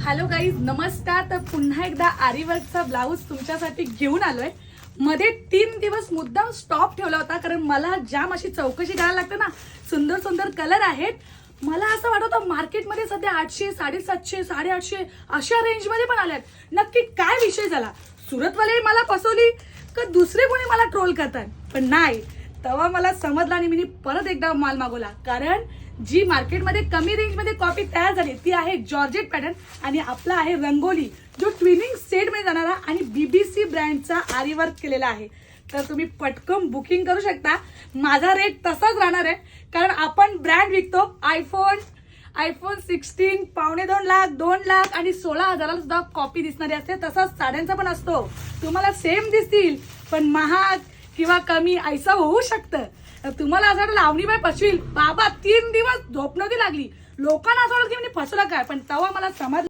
Hello guys, नमस्कार. तर पुन्हा एकदा आरीवर्कचा ब्लाऊज तुमच्यासाठी घेऊन आलोय. मध्ये 3 दिवस मुद्दाम स्टॉप ठेवला होता कारण मला जाम अशी चौकशी करायला लागते ना. सुंदर सुंदर कलर आहेत. मला असं वाटत होतं मार्केटमध्ये सध्या 800, 750, 850 अशा रेंजमध्ये पण आल्यात. नक्की काय विषय झाला? सुरतवाले मला फसवली का दुसरे कोणी मला ट्रोल करतात? पण नाही, तेव्हा मला समजलं आणि मी परत एकदा माल मागवला. कारण जी मार्केटमध्ये कमी रेंजमध्ये कॉपी तयार झाली ती आहे जॉर्जेट पॅटर्न आणि आपला आहे रंगोली, जो ट्विनिंग सेट मध्ये जाणारा आणि BBC ब्रँडचा आरी वर्क केलेला आहे. तर तुम्ही पटकन बुकिंग करू शकता. माझा रेट तसाच राहणार आहे कारण आपण ब्रँड विकतो. आयफोन 16 $2.5 लाख, 2 लाख आणि 16,000 सुद्धा कॉपी दिसणारी असते. तसाच साड्यांचा पण असतो. तुम्हाला सेम दिसतील पण महाग किंवा कमी ऐसा होऊ शकतं. तुम्हाला असं वाटलं लावणीबाई फसवील. बाबा 3 दिवस झोप नव्हती लागली. लोकांना असं वाटलं की मी फसवलं काय, पण तेव्हा मला समजलं